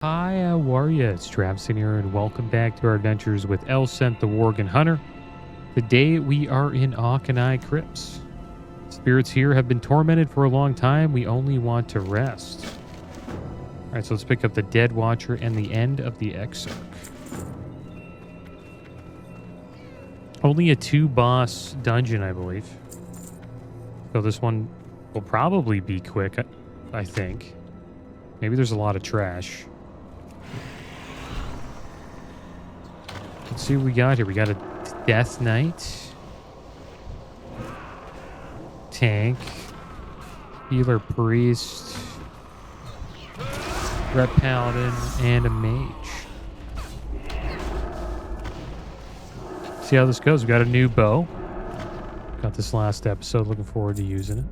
Hi, how are ya? It's Traviseen here, and welcome back to our adventures with Elsent the Worgen Hunter. Today we are in Auchenai Crypts. Spirits here have been tormented for a long time. We only want to rest. Alright, so let's pick up the Dead Watcher and the end of the Exarch. Only a 2-boss dungeon, I believe. So this one will probably be quick, I think. Maybe there's a lot of trash. Let's see what we got here. We got a Death Knight, Tank, Healer Priest, Ret Paladin, and a Mage. See how this goes. We got a new bow. Got this last episode. Looking forward to using it.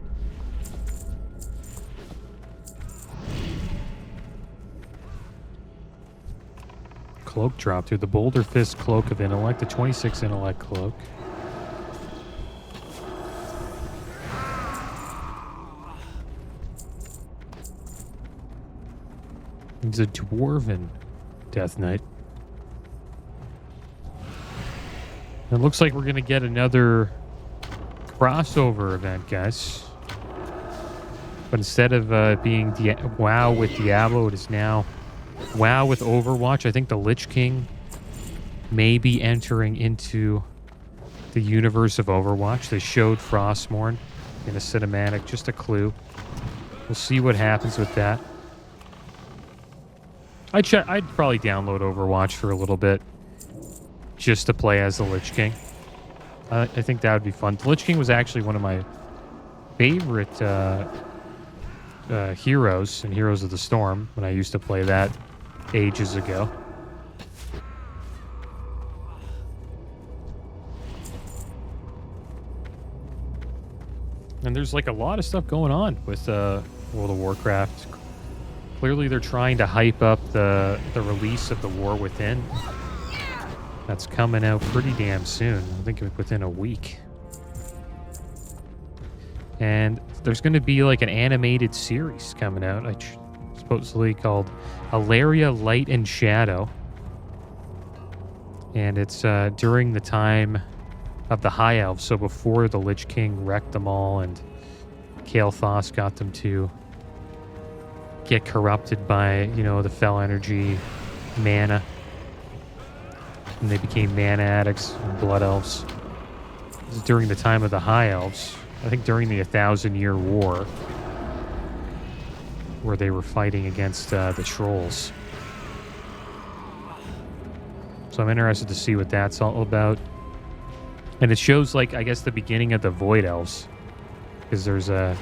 Cloak drop through the Boulder Fist Cloak of Intellect, a 26 Intellect Cloak. It's a Dwarven Death Knight. It looks like we're going to get another crossover event, guys. But instead of being WoW with Diablo, it is now WoW with Overwatch. I think the Lich King may be entering into the universe of Overwatch. They showed Frostmourne in a cinematic, just a clue. We'll see what happens with that. I'd probably download Overwatch for a little bit just to play as the Lich King. I think that would be fun. The Lich King was actually one of my favorite heroes in Heroes of the Storm when I used to play that ages ago. And there's like a lot of stuff going on with World of Warcraft. Clearly they're trying to hype up the release of the War Within. That's coming out pretty damn soon. I think within a week. And there's going to be like an animated series coming out, supposedly called Alaria Light and Shadow. And it's during the time of the High Elves, so before the Lich King wrecked them all and Kael'thas got them to get corrupted by, you know, the Fel Energy mana. And they became mana addicts and blood elves. This is during the time of the High Elves. I think during the 1,000-Year War, where they were fighting against the trolls. So I'm interested to see what that's all about. And it shows, like, I guess the beginning of the Void Elves. Because there's a...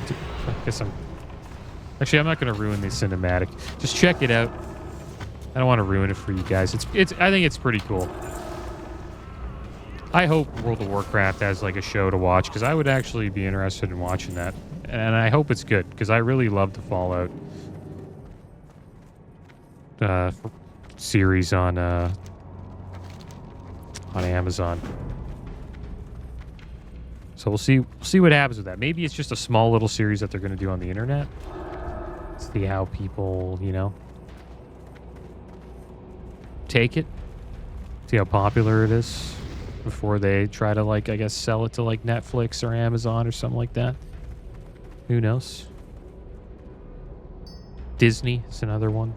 Actually, I'm not going to ruin the cinematic. Just check it out. I don't want to ruin it for you guys. I think it's pretty cool. I hope World of Warcraft has like a show to watch, because I would actually be interested in watching that. And I hope it's good, because I really love the Fallout series on Amazon. So we'll see what happens with that. Maybe it's just a small little series that they're going to do on the internet. See how people, you know, take it. See how popular it is before they try to, like, I guess, sell it to, like, Netflix or Amazon or something like that. Who knows? Disney is another one.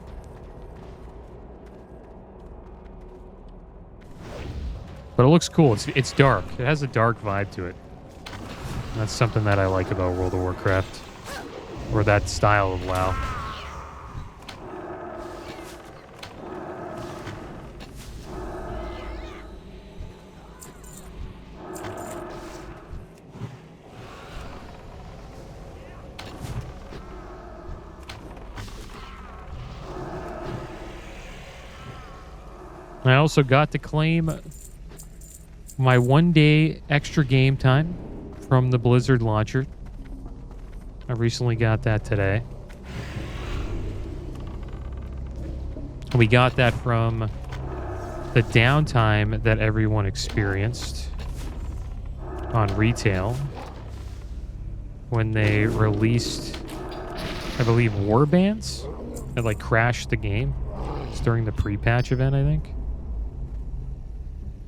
But it looks cool. It's dark. It has a dark vibe to it. And that's something that I like about World of Warcraft. Or that style of WoW. I also got to claim my 1-day extra game time from the Blizzard launcher. I recently got that today. We got that from the downtime that everyone experienced on retail when they released, I believe, warbands that like crashed the game. It's during the pre-patch event, I think.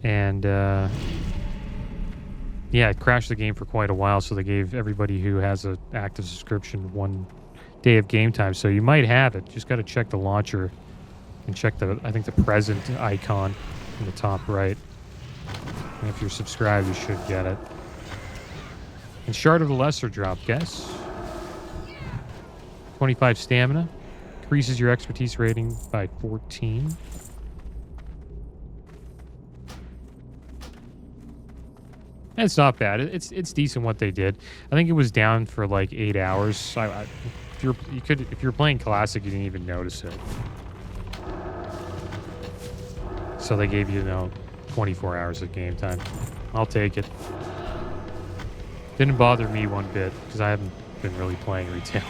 And yeah, it crashed the game for quite a while, so they gave everybody who has an active subscription 1 day of game time. So you might have it. Just got to check the launcher and check I think the present icon in the top right. And if you're subscribed, you should get it. And Shard of the Lesser drop, guess. 25 stamina. Increases your expertise rating by 14. It's not bad. It's decent what they did. I think it was down for like 8 hours. If you're playing classic, you didn't even notice it. So they gave you 24 hours of game time. I'll take it. Didn't bother me one bit because I haven't been really playing retail.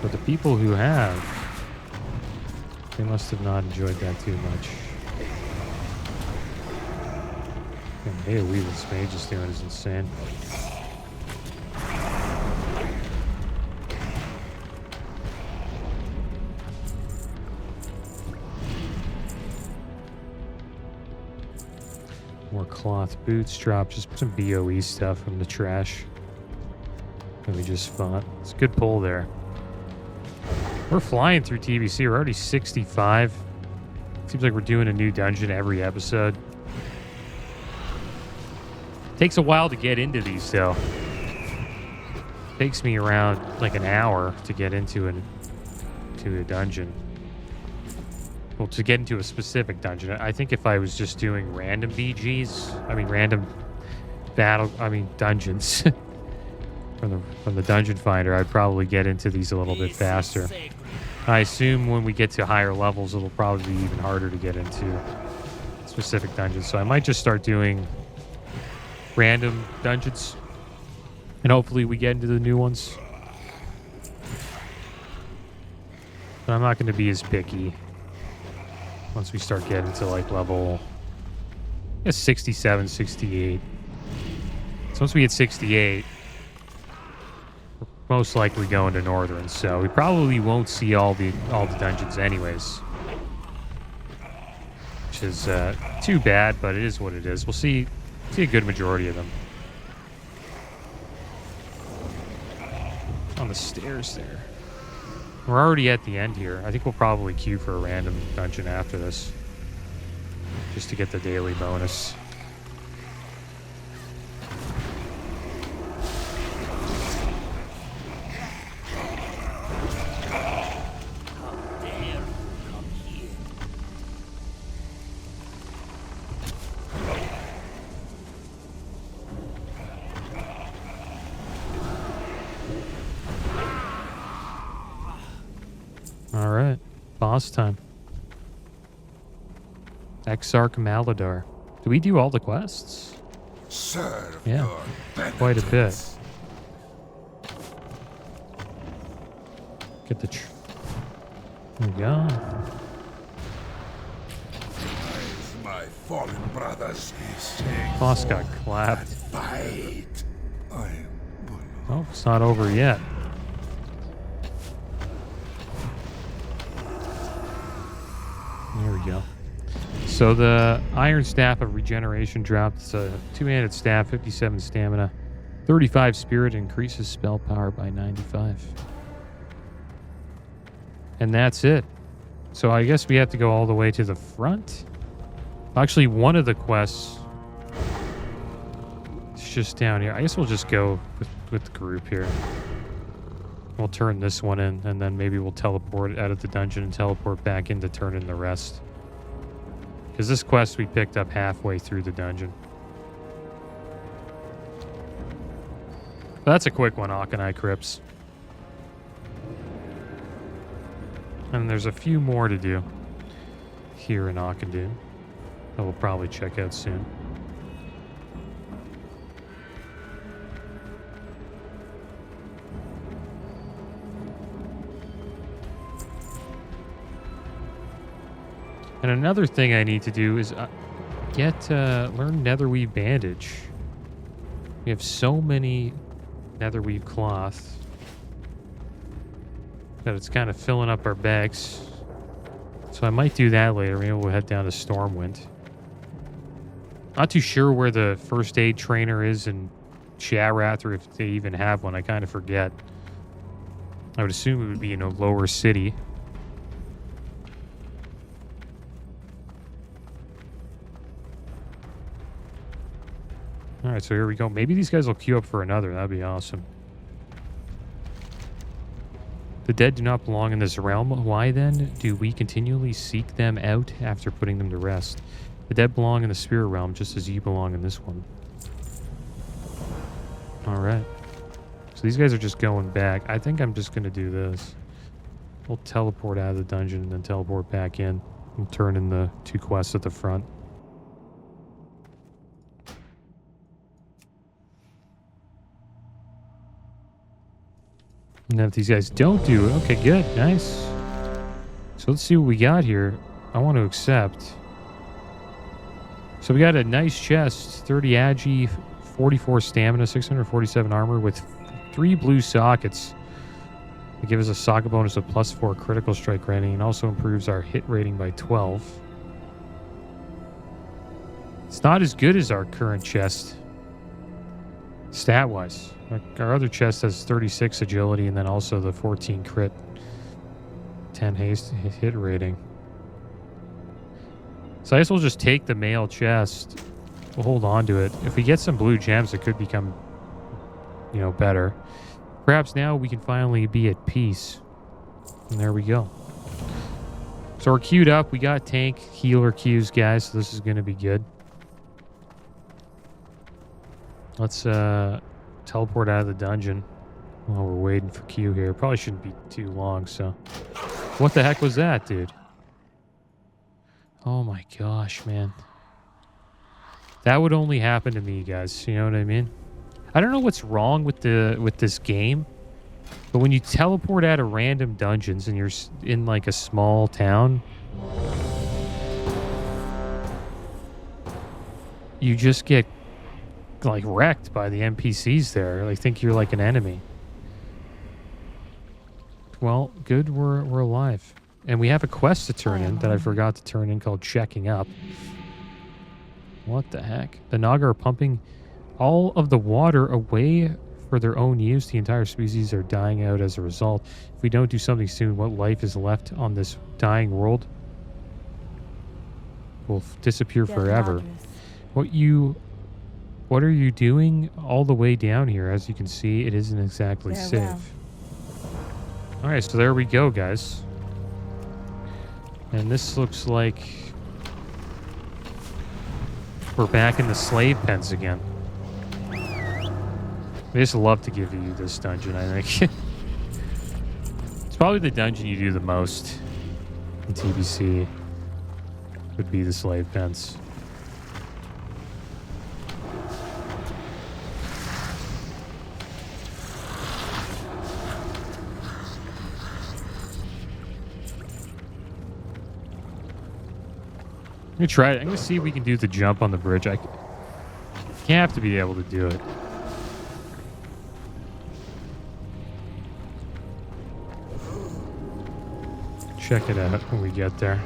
But the people who have, they must have not enjoyed that too much. And AoE this mage is doing is insane. More cloth boots drop, just some BOE stuff from the trash that we just fought. It's a good pull there. We're flying through TBC. We're already 65. Seems like we're doing a new dungeon every episode. Takes a while to get into these, though. Takes me around like an hour to get into a dungeon. Well, to get into a specific dungeon. I think if I was just doing random dungeons from the dungeon finder, I'd probably get into these a little bit faster. I assume when we get to higher levels, it'll probably be even harder to get into specific dungeons. So I might just start doing random dungeons, and hopefully we get into the new ones. But I'm not going to be as picky once we start getting to like level 67, 68. So once we hit 68, we're most likely going to Northern, so we probably won't see all the dungeons anyways, which is too bad, but it is what it is. We'll see a good majority of them. On the stairs there. We're already at the end here. I think we'll probably queue for a random dungeon after this, just to get the daily bonus. All right, boss time. Exarch Maladar. Do we do all the quests? Serve yeah, quite a bit. Get the... There we go. My fallen brothers. Boss got clapped. Fight. Oh, it's not over yet. There we go. So the Iron Staff of Regeneration dropped. It's a two-handed staff, 57 stamina, 35 spirit, increases spell power by 95. And that's it. So I guess we have to go all the way to the front. Actually, one of the quests is just down here. I guess we'll just go with the group here. We'll turn this one in, and then maybe we'll teleport out of the dungeon and teleport back in to turn in the rest. Because this quest we picked up halfway through the dungeon. But that's a quick one, Akanai Crypts. And there's a few more to do here in Auchindoun that we'll probably check out soon. And another thing I need to do is learn Netherweave Bandage. We have so many Netherweave cloth. But it's kind of filling up our bags. So I might do that later. Maybe we'll head down to Stormwind. Not too sure where the first aid trainer is in Sharath, or if they even have one. I kind of forget. I would assume it would be in a lower city. Alright, so here we go. Maybe these guys will queue up for another. That'd be awesome. The dead do not belong in this realm. Why then do we continually seek them out after putting them to rest? The dead belong in the spirit realm just as you belong in this one. Alright. So these guys are just going back. I think I'm just going to do this. We'll teleport out of the dungeon and then teleport back in. And turn in the 2 quests at the front. And then if these guys don't do it, okay, good, nice. So let's see what we got here. I want to accept. So we got a nice chest, 30 agi, 44 stamina, 647 armor with 3 blue sockets. They give us a socket bonus of +4 critical strike rating and also improves our hit rating by 12. It's not as good as our current chest, stat-wise. Our other chest has 36 agility and then also the 14 crit, 10 haste hit rating. So I guess we'll just take the mail chest. We'll hold on to it. If we get some blue gems, it could become, you know, better. Perhaps now we can finally be at peace. And there we go. So we're queued up. We got tank healer queues, guys. So this is going to be good. Let's teleport out of the dungeon while we're waiting for Q here. Probably shouldn't be too long, so. What the heck was that, dude? Oh my gosh, man. That would only happen to me, guys. You know what I mean? I don't know what's wrong with this game, but when you teleport out of random dungeons and you're in like a small town, you just get like wrecked by the NPCs there. They think you're like an enemy. Well, good, we're alive. And we have a quest to turn in that I forgot to turn in called Checking Up. What the heck? The Naga are pumping all of the water away for their own use. The entire species are dying out as a result. If we don't do something soon, what life is left on this dying world will disappear forever. What are you doing all the way down here? As you can see, it isn't exactly safe. All right, so there we go, guys. And this looks like we're back in the slave pens again. They just love to give you this dungeon, I think. It's probably the dungeon you do the most in TBC would be the slave pens. I'm gonna try it. I'm gonna see if we can do the jump on the bridge. I have to be able to do it. Check it out when we get there.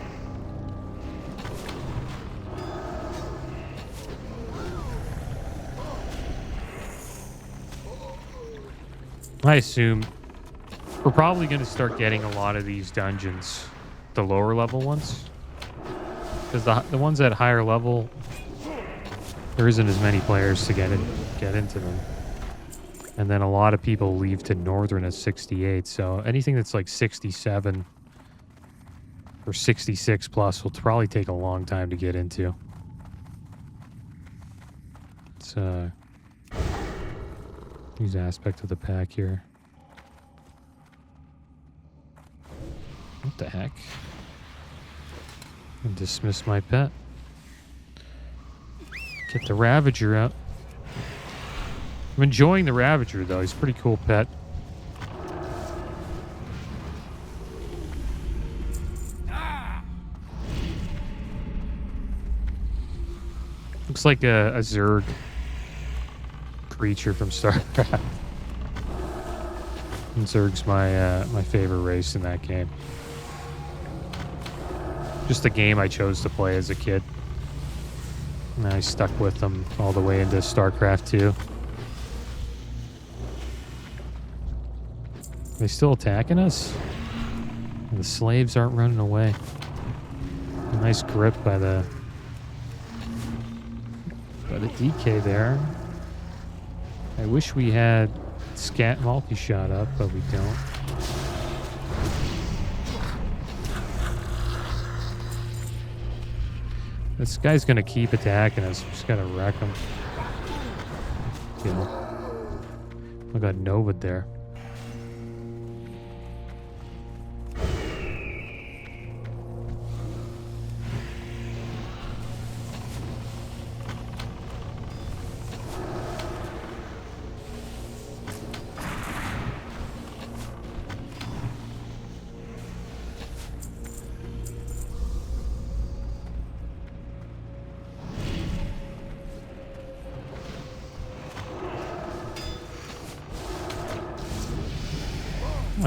I assume we're probably going to start getting a lot of these dungeons, the lower level ones. Because the ones at higher level, there isn't as many players to get into them. And then a lot of people leave to Northern at 68. So anything that's like 67 or 66 plus will probably take a long time to get into. It's use aspect of the pack here. What the heck? And dismiss my pet. Get the Ravager out. I'm enjoying the Ravager though. He's a pretty cool pet. Looks like a Zerg creature from StarCraft. And Zerg's my favorite race in that game. Just the game I chose to play as a kid. And I stuck with them all the way into StarCraft 2. They still attacking us? The slaves aren't running away. A nice grip by the DK there. I wish we had scat multi-shot up, but we don't. This guy's gonna keep attacking us. We just gotta wreck him. I got Nova there.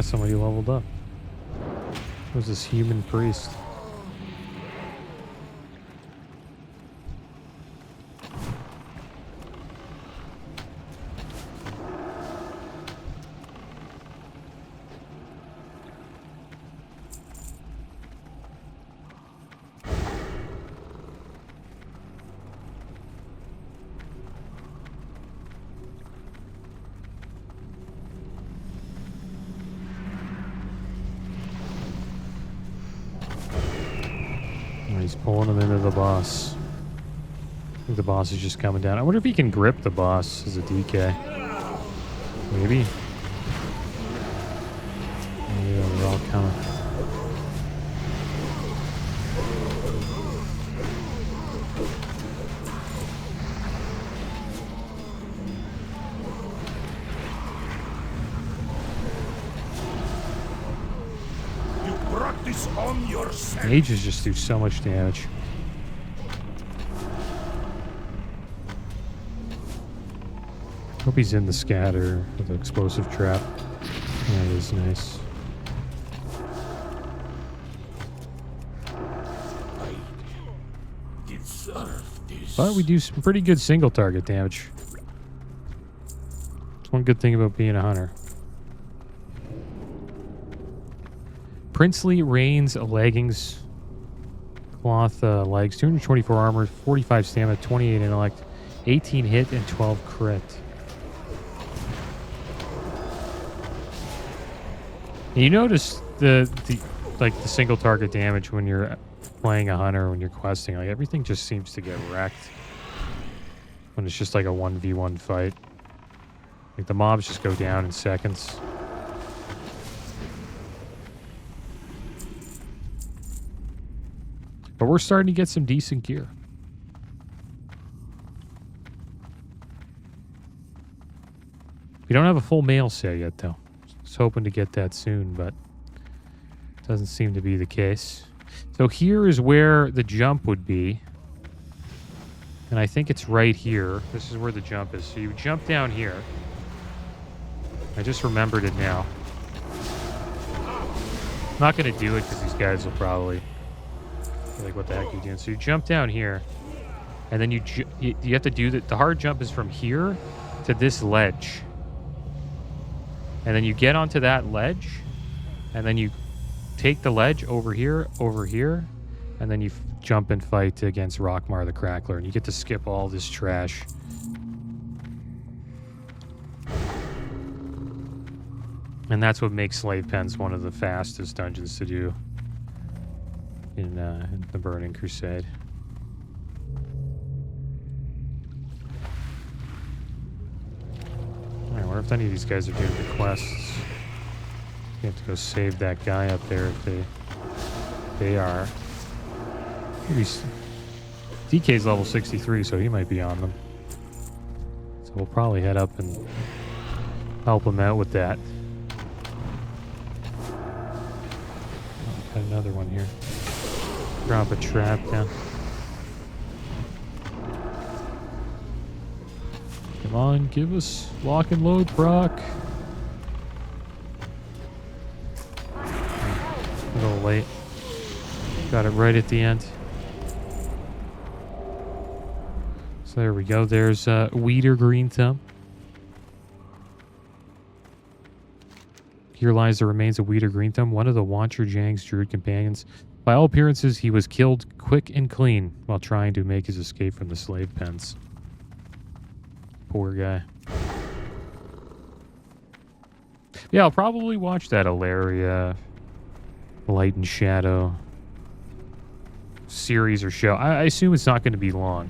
Somebody leveled up. It was this human priest. He's pulling him into the boss. I think the boss is just coming down. I wonder if he can grip the boss as a DK. Maybe. Yeah, they're all coming. Mages just do so much damage. Hope he's in the scatter with the explosive trap. That is nice. But we do some pretty good single target damage. That's one good thing about being a hunter. Princely Reigns leggings, cloth legs, 224 armor, 45 stamina, 28 intellect, 18 hit, and 12 crit. And you notice the single target damage when you're playing a hunter, when you're questing, like everything just seems to get wrecked when it's just like a 1v1 fight. Like the mobs just go down in seconds. But we're starting to get some decent gear. We don't have a full mail set yet, though. I was hoping to get that soon, but doesn't seem to be the case. So here is where the jump would be. And I think it's right here. This is where the jump is. So you jump down here. I just remembered it now. I'm not going to do it because these guys will probably... like, what the heck are you doing? So you jump down here, and then you have to do the hard jump is from here to this ledge. And then you get onto that ledge, and then you take the ledge over here, and then you jump and fight against Rockmar the Crackler, and you get to skip all this trash. And that's what makes Slave Pens one of the fastest dungeons to do in the Burning Crusade. Alright, I wonder if any of these guys are doing the quests. You have to go save that guy up there if they are. Maybe DK's level 63, so he might be on them. So we'll probably head up and help him out with that. Oh, got another one here. Drop a trap down. Come on, give us lock and load proc. little late. Got it right at the end. So there we go. There's Weeder Green Thumb. Here lies the remains of Weeder Green Thumb, one of the Wancher Jang's druid companions. By all appearances, he was killed quick and clean while trying to make his escape from the slave pens. Poor guy. Yeah, I'll probably watch that Ilaria Light and Shadow series or show. I assume it's not going to be long.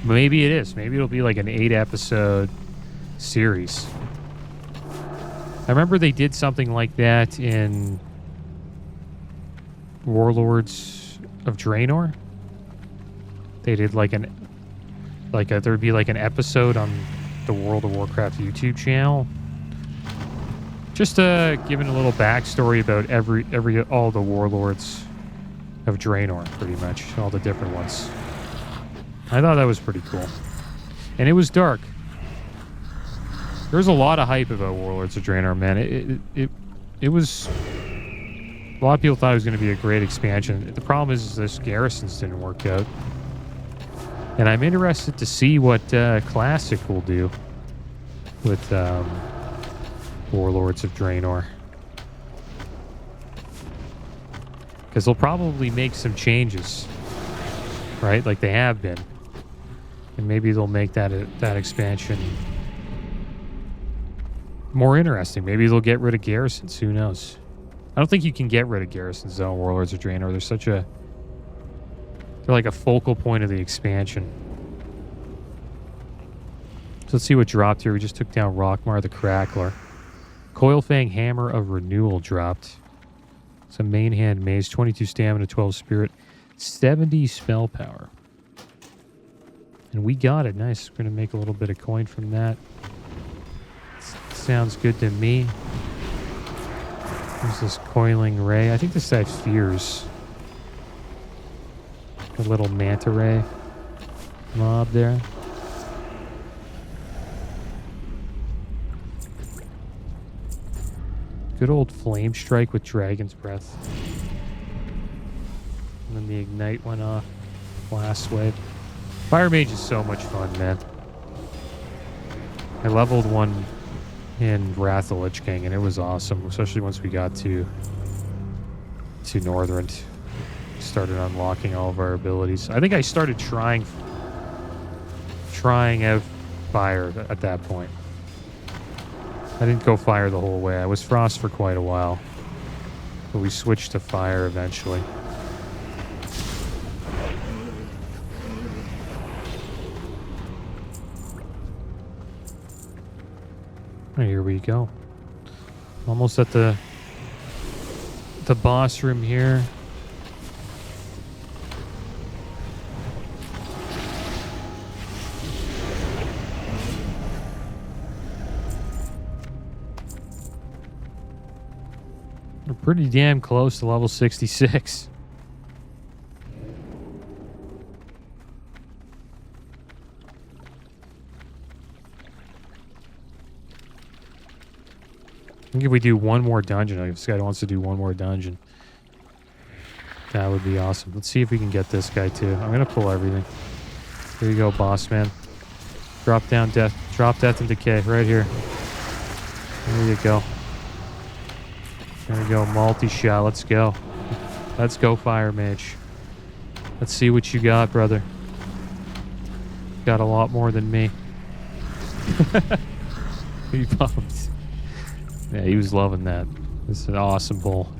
Maybe it is. Maybe it'll be like an 8-episode series. I remember they did something like that in Warlords of Draenor. They did like there'd be like an episode on the World of Warcraft YouTube channel. Just giving a little backstory about all the Warlords of Draenor, pretty much. All the different ones. I thought that was pretty cool. And it was dark. There was a lot of hype about Warlords of Draenor, man. It was... A lot of people thought it was going to be a great expansion. The problem is this garrisons didn't work out. And I'm interested to see what Classic will do with Warlords of Draenor. Because they'll probably make some changes. Right? Like they have been. And maybe they'll make that expansion more interesting. Maybe they'll get rid of garrisons. Who knows? I don't think you can get rid of garrisons though in Warlords of Draenor. They're like a focal point of the expansion. So let's see what dropped here. We just took down Rockmar the Crackler. Coilfang Hammer of Renewal dropped. Some main hand maze, 22 stamina, 12 spirit, 70 spell power. And we got it. Nice. We're going to make a little bit of coin from that. Sounds good to me. There's this Coiling Ray. I think this has Fears. A little Manta Ray mob there. Good old Flame Strike with Dragon's Breath. And then the Ignite went off. Blast Wave. Fire Mage is so much fun, man. I leveled one in Wrath of Lich King, and it was awesome, especially once we got to Northrend. Started unlocking all of our abilities. I think I started trying out Fire at that point. I didn't go Fire the whole way. I was Frost for quite a while, but we switched to Fire eventually. Here we go. Almost at the boss room here. We're pretty damn close to level 66. I think if we do one more dungeon, if this guy wants to do one more dungeon, that would be awesome. Let's see if we can get this guy too. I'm going to pull everything. Here you go, boss man. Drop down death. Drop death and decay right here. There you go. There we go. Multi-shot. Let's go. Let's go, Fire Mage. Let's see what you got, brother. Got a lot more than me. He pumped. Yeah, he was loving that. This is an awesome pull.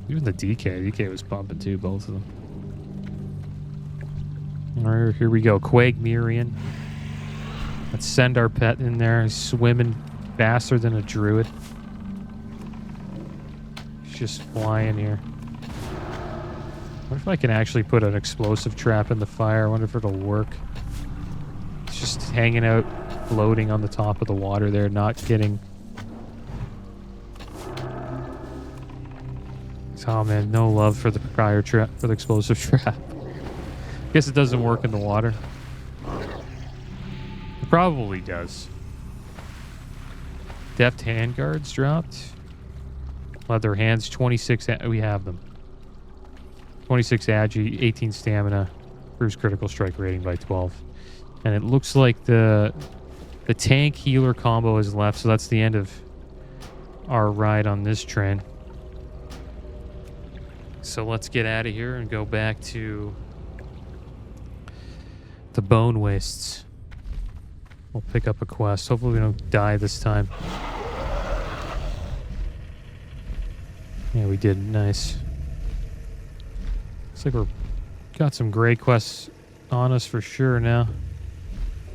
Even the DK was pumping too, both of them. Alright, here we go. Quagmirian. Let's send our pet in there. He's swimming faster than a druid. He's just flying here. What if I can actually put an explosive trap in the fire? I wonder if it'll work. It's just hanging out, floating on the top of the water there, not getting... Oh man, no love for the prior trap, for the explosive trap. Guess it doesn't work in the water. It probably does. Deft handguards dropped. Leather hands, 26. We have them. 26 agi, 18 stamina. Improves critical strike rating by 12. And it looks like the tank healer combo is left, so that's the end of our ride on this train. So let's get out of here and go back to the Bone Wastes. We'll pick up a quest. Hopefully we don't die this time. Yeah, we did. Nice. Looks like we're got some gray quests on us for sure now.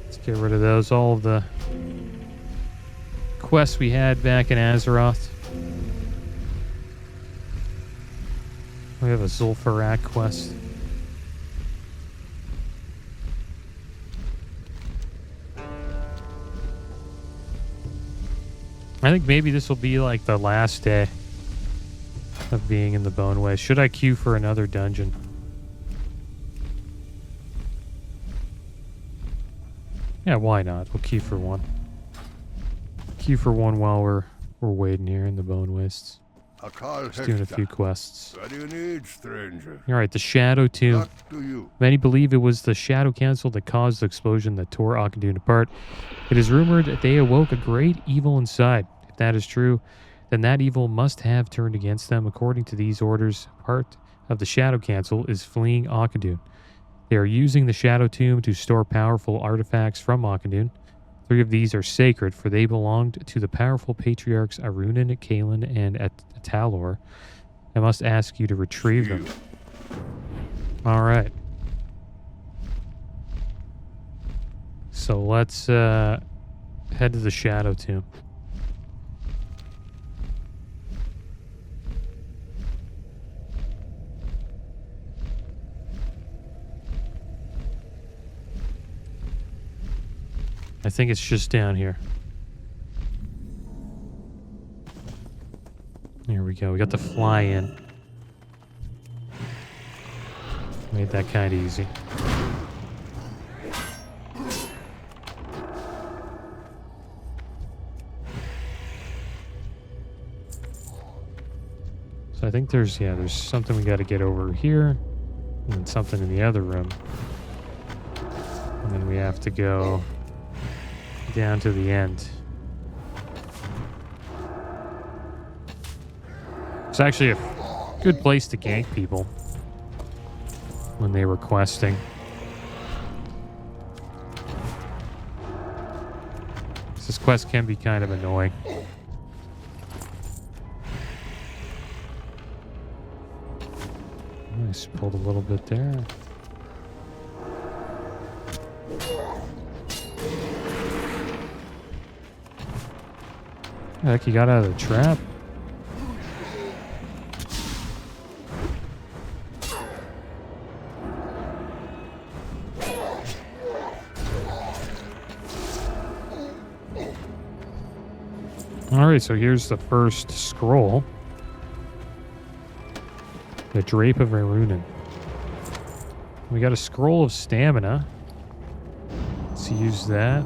Let's get rid of those. All of the quests we had back in Azeroth. We have a Zul'Farrak quest. I think maybe this will be like the last day of being in the Bone Way. Should I queue for another dungeon? Yeah, why not? We'll queue for one. Queue for one while we're waiting here in the Bone Wastes. Just doing a few quests. What do you need, stranger? Alright, the Shadow Tomb. What do you? Many believe it was the Shadow Council that caused the explosion that tore Akadun apart. It is rumored that they awoke a great evil inside. If that is true, then that evil must have turned against them. According to these orders, part of the Shadow Council is fleeing Akadun. They are using the Shadow Tomb to store powerful artifacts from Akadun. 3 of these are sacred, for they belonged to the powerful patriarchs Arunan, Kalen, and Atalor. I must ask you to retrieve them. Alright. So let's head to the Shadow Tomb. I think it's just down here. Here we go. We got the fly in. Made that kind of easy. So I think there's something we got to get over here. And then something in the other room. And then we have to go down to the end. It's actually a good place to gank people when they were questing. This quest can be kind of annoying. Nice, pulled a little bit there. Heck, you got out of the trap. Alright, so here's the first scroll. The Drape of Arunan. We got a scroll of stamina. Let's use that.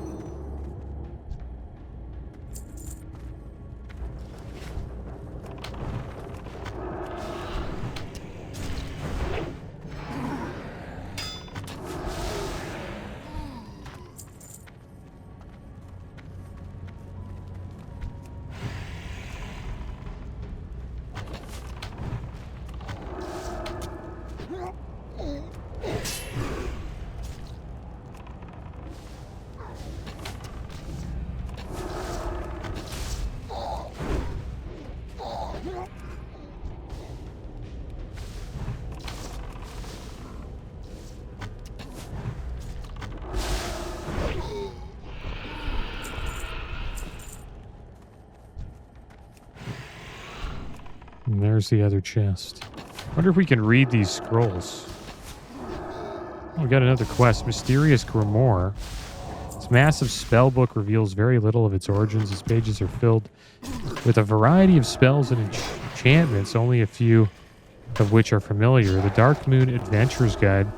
And there's the other chest. Wonder if we can read these scrolls. Oh, we got another quest. Mysterious Grimoire. Its massive spell book reveals very little of its origins. Its pages are filled with a variety of spells and enchantments, only a few of which are familiar. The Dark Moon Adventurer's Guide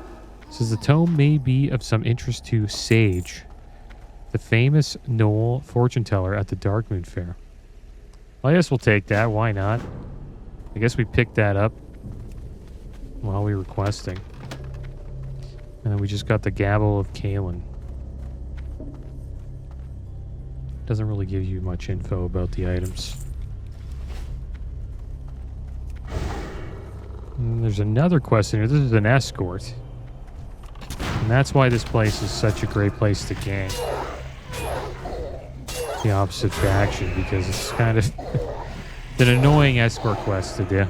says the tome may be of some interest to Sage, the famous Knoll fortune teller at the Dark Moon Fair. Well, I guess we'll take that. Why not? I guess we picked that up while we were questing. And then we just got the Gabble of Kalen. Doesn't really give you much info about the items. And there's another quest in here. This is an escort. And that's why this place is such a great place to gang. The opposite faction, because it's kind of an annoying escort quest to do.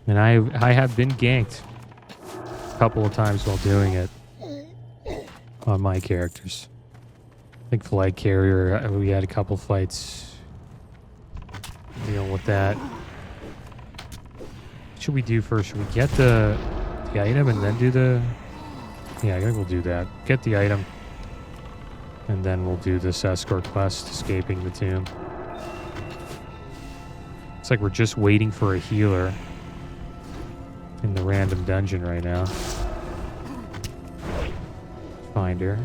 And I have been ganked a couple of times while doing it on my characters. I think Flag Carrier, we had a couple fights dealing with that. What should we do first? Should we get the item and then do the... Yeah, I think we'll do that. Get the item. And then we'll do this escort quest, escaping the tomb. It's like we're just waiting for a healer in the random dungeon right now. Find her.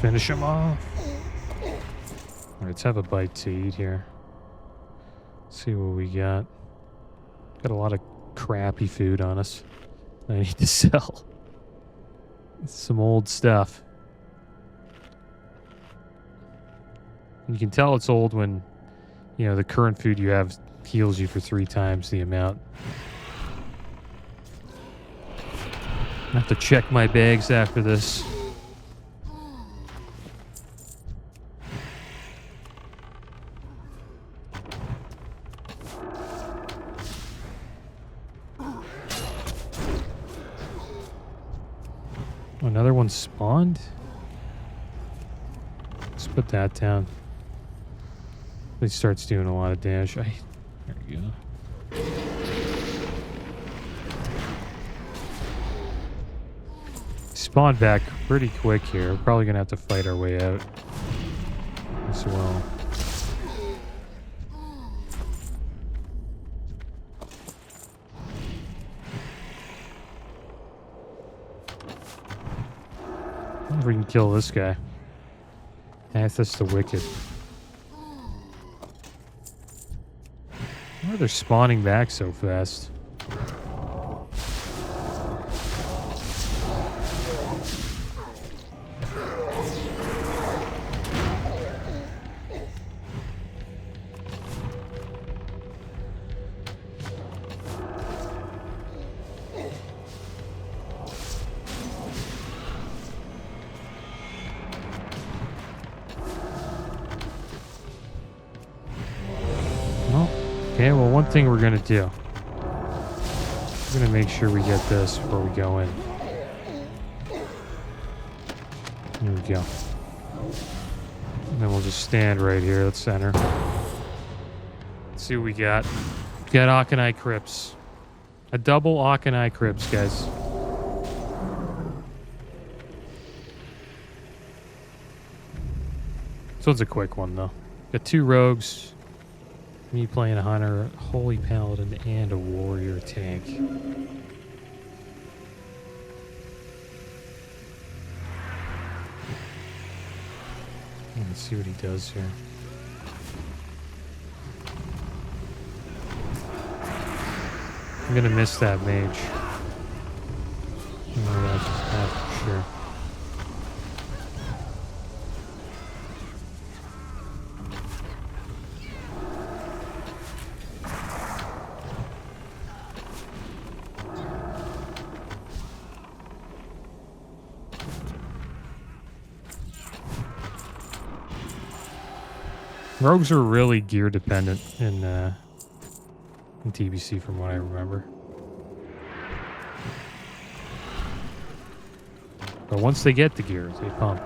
Finish him off. Alright, let's have a bite to eat here. See what we got. Got a lot of crappy food on us I need to sell. Some old stuff. You can tell it's old when, you know, the current food you have heals you for 3 times the amount. I have to check my bags after this. Another one spawned? Let's put that down. It starts doing a lot of damage. There we go. Spawned back pretty quick here. We're probably gonna have to fight our way out as well. I wonder if we can kill this guy. Athos the Wicked. Why are they spawning back so fast? Okay, well, one thing we're going to do. We're going to make sure we get this before we go in. Here we go. And then we'll just stand right here. Let's center. Let's see what we got. We got Akanai Crypts. A double Akanai Crypts, guys. This one's a quick one, though. Got 2 rogues. Me playing a hunter, holy paladin, and a warrior tank. Let's see what he does here. I'm gonna miss that mage. I know that for sure. Rogues are really gear dependent in TBC from what I remember. But once they get the gear, they pump.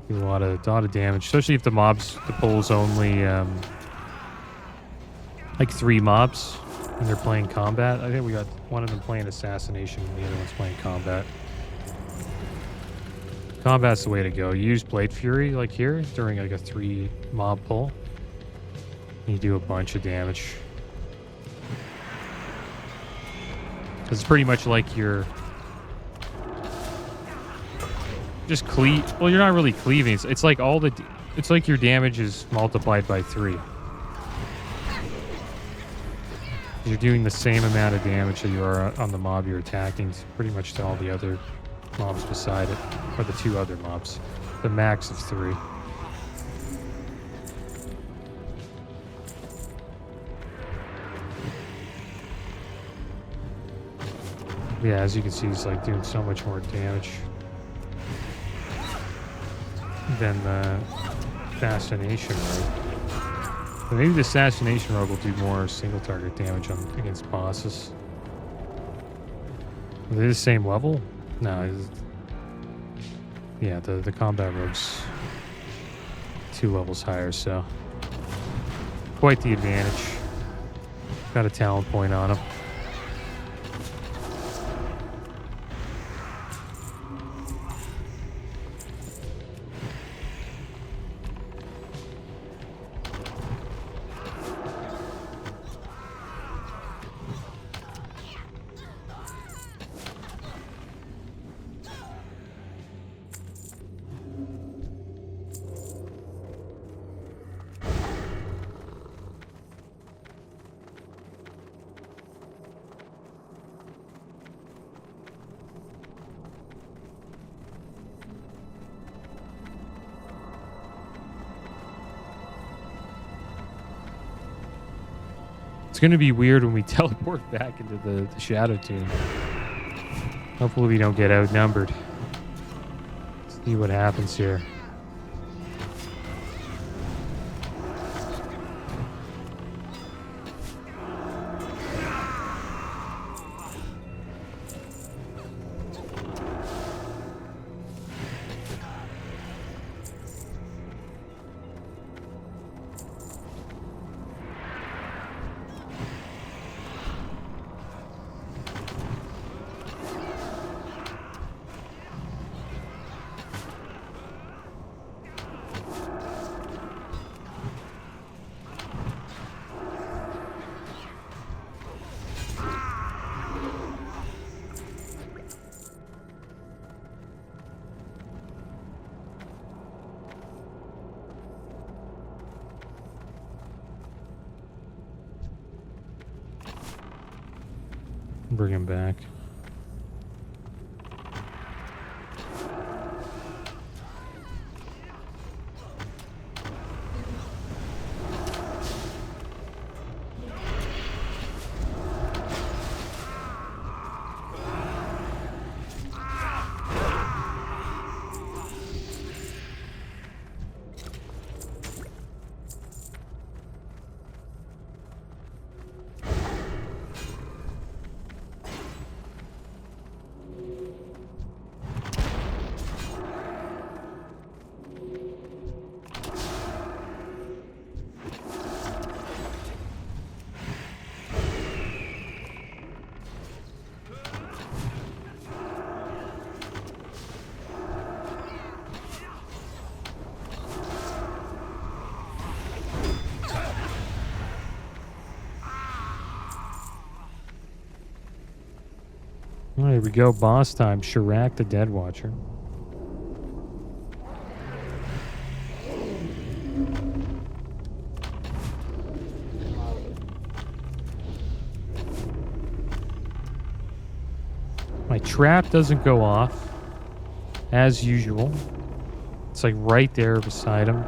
Do a lot of damage, especially if the mobs, the pulls only like 3 mobs and they're playing combat. I think we got one of them playing assassination and the other one's playing combat. Combat's the way to go. You use Blade Fury like here during like a 3 mob pull. And you do a bunch of damage. It's pretty much like you're just cleave. Well, you're not really cleaving. It's like all the. It's like your damage is multiplied by 3. You're doing the same amount of damage that you are on the mob you're attacking, pretty much to all the other mobs beside it, or the 2 other mobs. The max of 3. Yeah, as you can see, he's like doing so much more damage than the assassination rogue. But maybe the assassination rogue will do more single target damage against bosses. Are they the same level? No. Yeah, the combat rogue's 2 levels higher, so quite the advantage. Got a talent point on him. It's going to be weird when we teleport back into the Shadow Tomb. Hopefully we don't get outnumbered. Let's see what happens here. Bring him back. Well, here we go. Boss time. Shirak the Dead Watcher. My trap doesn't go off, as usual. It's like right there beside him.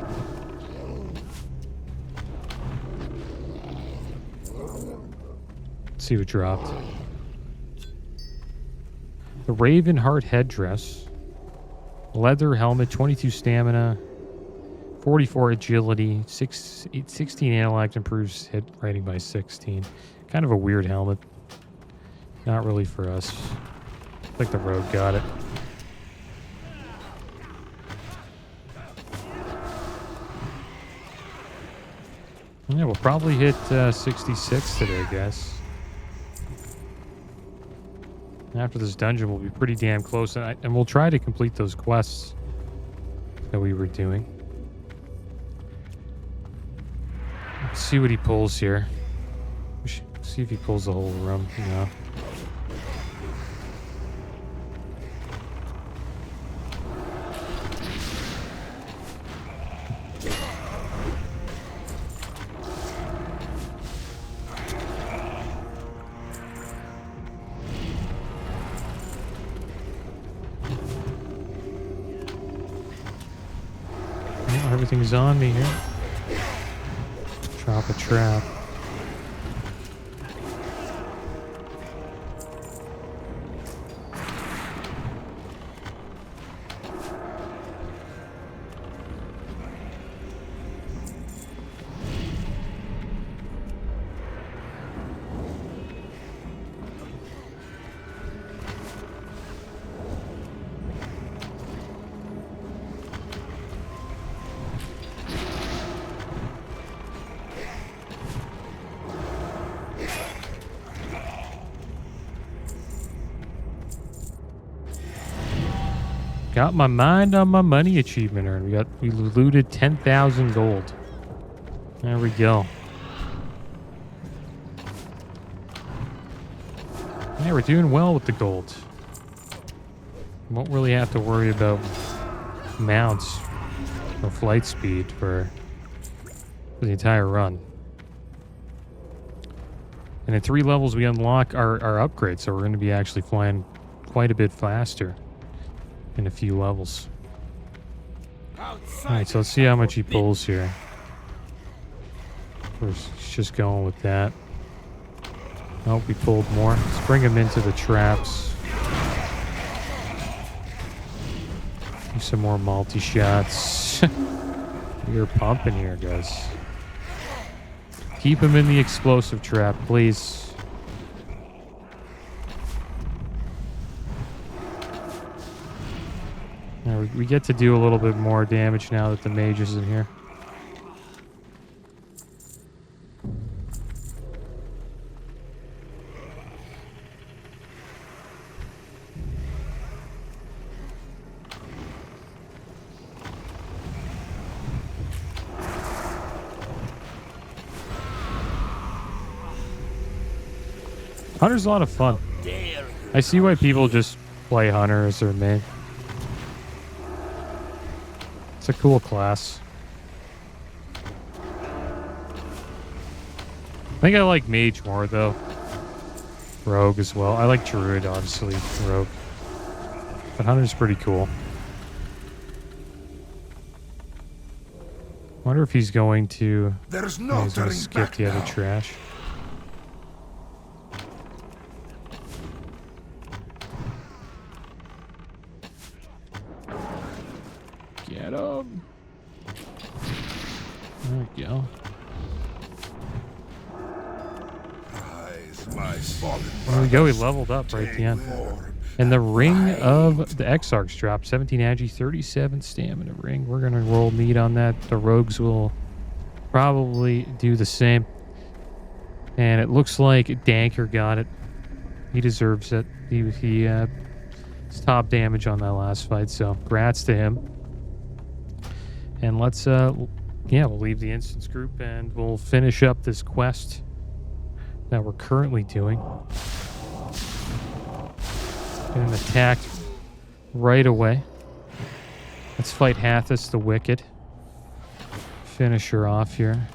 Let's see what dropped. The Raven Heart headdress, leather helmet, 22 stamina, 44 agility, 16 intellect, improves hit rating by 16. Kind of a weird helmet. Not really for us. I think the rogue got it. Yeah, we'll probably hit 66 today, guys. After this dungeon, we'll be pretty damn close, and we'll try to complete those quests that we were doing. Let's see what he pulls here. We should see if he pulls the whole room. No. Everything's on me here. Drop a trap. Got my mind on my money achievement earned. We looted 10,000 gold. There we go. Yeah, we're doing well with the gold. Won't really have to worry about mounts or flight speed for the entire run. And in 3 levels we unlock our upgrades, so we're going to be actually flying quite a bit faster in a few levels. Alright, so let's see how much he pulls here. We're just going with that. Oh, we pulled more. Let's bring him into the traps. Do some more multi-shots. You're pumping here, guys. Keep him in the explosive trap, please. We get to do a little bit more damage now that the mage is in here. Hunter's a lot of fun. I see why people just play Hunter as their main. It's a cool class. I think I like Mage more, though. Rogue as well. I like Druid, obviously. Rogue. But Hunter's pretty cool. Wonder if he's going to... There's no he's going to turning skip back the other now. trash. Get him. There we go. There we go. He leveled up right at the end. And the Ring of the Exarchs dropped 17 agi, 37 stamina ring. We're going to roll meat on that. The rogues will probably do the same. And it looks like Danker got it. He deserves it. He top damage on that last fight, so grats to him. And let's we'll leave the instance group and we'll finish up this quest that we're currently doing. Getting attacked right away. Let's fight Hathis the Wicked. Finish her off here.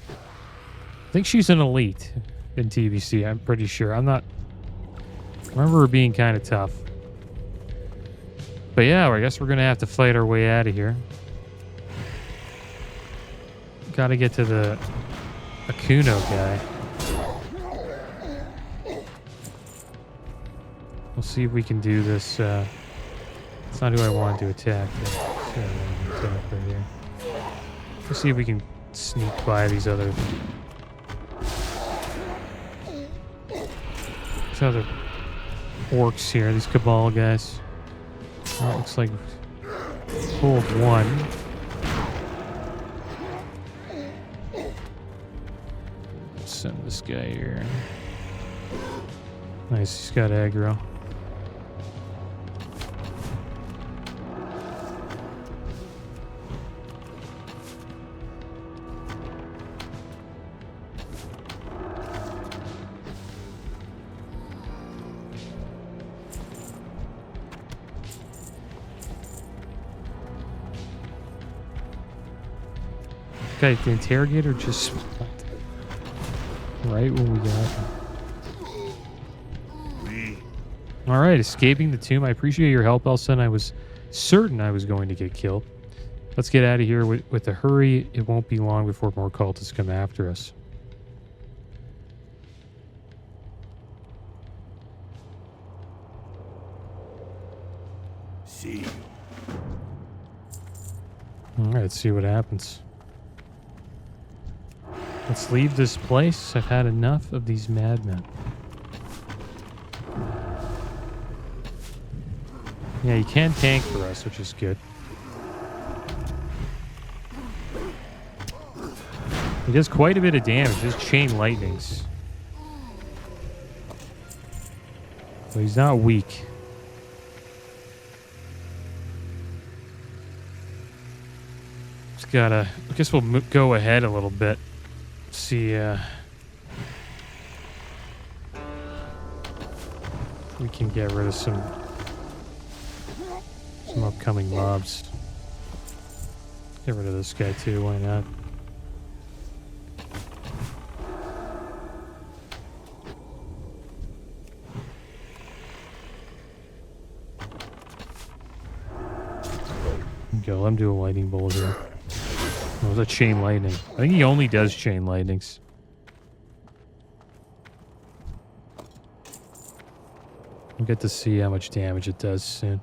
I think she's an elite in TBC, I'm pretty sure. I remember her being kind of tough. But yeah, I guess we're going to have to fight our way out of here. Got to get to the Akuno guy. We'll see if we can do this. It's not who I wanted to attack. Attack right here. We'll see if we can sneak by these other orcs here, these Cabal guys. Oh, it looks like pulled one. Send this guy here. Nice, he's got aggro. Okay, the interrogator just spawned right when we got him. All right, escaping the tomb. I appreciate your help, Elson. I was certain I was going to get killed. Let's get out of here with a hurry. It won't be long before more cultists come after us. See. All right, let's see what happens. Let's leave this place. I've had enough of these madmen. Yeah, you can tank for us, which is good. He does quite a bit of damage. His chain lightnings. So he's not weak. Just gotta... I guess we'll go ahead a little bit. See if we can get rid of some upcoming mobs. Get rid of this guy too, why not? Go, let him do a lightning bolt here. Oh, it was a chain lightning. I think he only does chain lightnings. We'll get to see how much damage it does soon.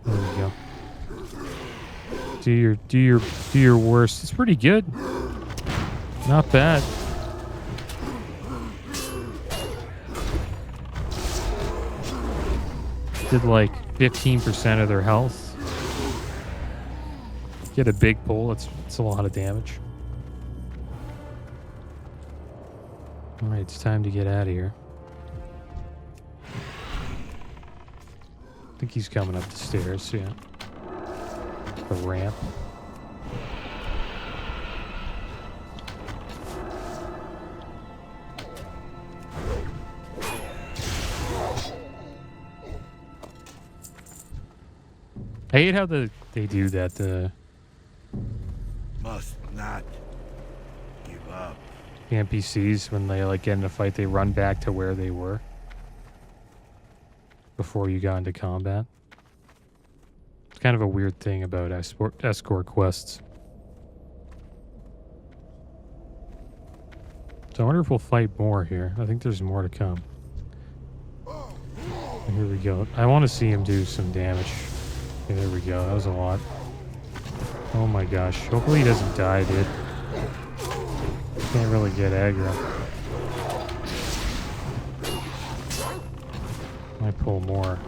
There we go. Do your worst. It's pretty good. Not bad. Did like 15% of their health. Get a big pull. It's a lot of damage. All right, it's time to get out of here. I think he's coming up the stairs. Yeah, the ramp. I hate how they do that. Must not give up. The NPCs, when they like get in a fight, they run back to where they were before you got into combat. It's kind of a weird thing about escort quests. So I wonder if we'll fight more here. I think there's more to come. Here we go. I want to see him do some damage. Okay, there we go. That was a lot. Oh my gosh. Hopefully he doesn't die, dude. Can't really get aggro. Might pull more.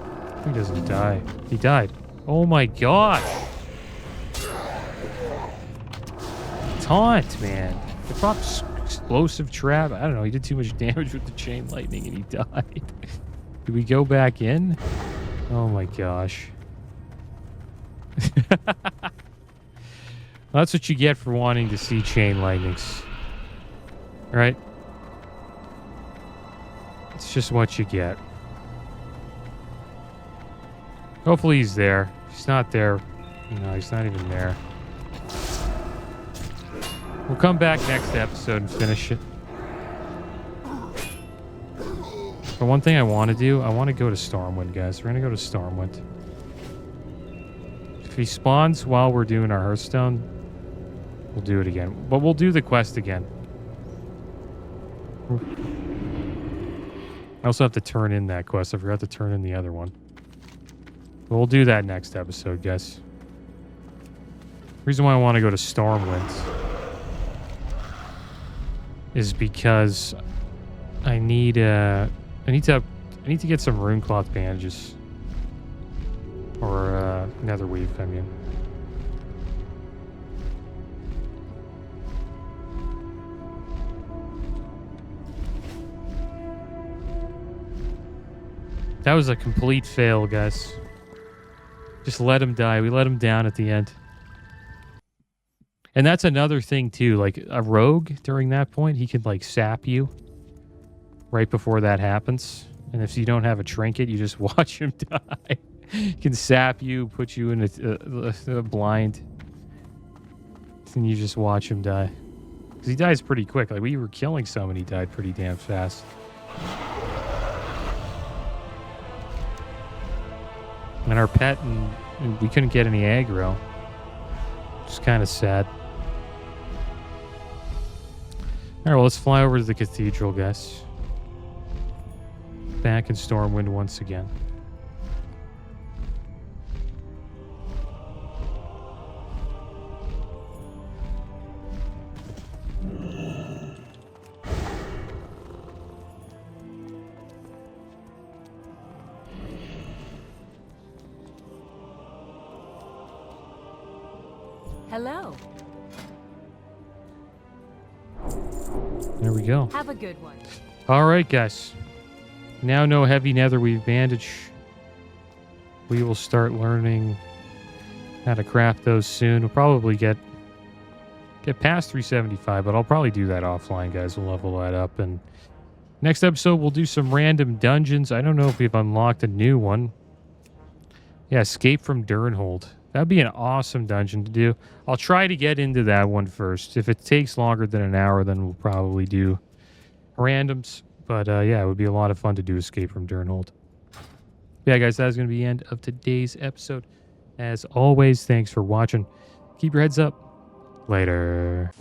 He doesn't die. He died. Oh my gosh. Taunt, man. The prop's explosive trap. I don't know. He did too much damage with the chain lightning and he died. Did we go back in? Oh my gosh. That's what you get for wanting to see chain lightnings. Right? It's just what you get. Hopefully he's there. If he's not there. No, he's not even there. We'll come back next episode and finish it. But one thing I want to do, I want to go to Stormwind, guys. We're going to go to Stormwind. If he spawns while we're doing our Hearthstone, we'll do it again. But we'll do the quest again. I also have to turn in that quest. I forgot to turn in the other one. But we'll do that next episode, guys. Reason why I want to go to Stormwind is because I need to get some rune cloth bandages. Or nether weave, I mean. That was a complete fail, guys. Just let him die. We let him down at the end. And that's another thing, too. Like, a rogue, during that point, he can, like, sap you right before that happens. And if you don't have a trinket, you just watch him die. He can sap you, put you in a blind. And you just watch him die. Because he dies pretty quick. Like, we were killing someone, he died pretty damn fast. And our pet, and we couldn't get any aggro. Just kind of sad. Alright, well, let's fly over to the cathedral, guys. Back in Stormwind once again. Hello. There we go. Have a good one. All right, guys. Now no heavy netherweave bandage. We will start learning how to craft those soon. We'll probably get past 375, but I'll probably do that offline, guys. We'll level that up. And next episode, we'll do some random dungeons. I don't know if we've unlocked a new one. Yeah, Escape from Durnhold. That'd be an awesome dungeon to do. I'll try to get into that one first. If it takes longer than an hour, then we'll probably do randoms. But yeah, it would be a lot of fun to do Escape from Durnhold. Yeah, guys, that's going to be the end of today's episode. As always, thanks for watching. Keep your heads up. Later.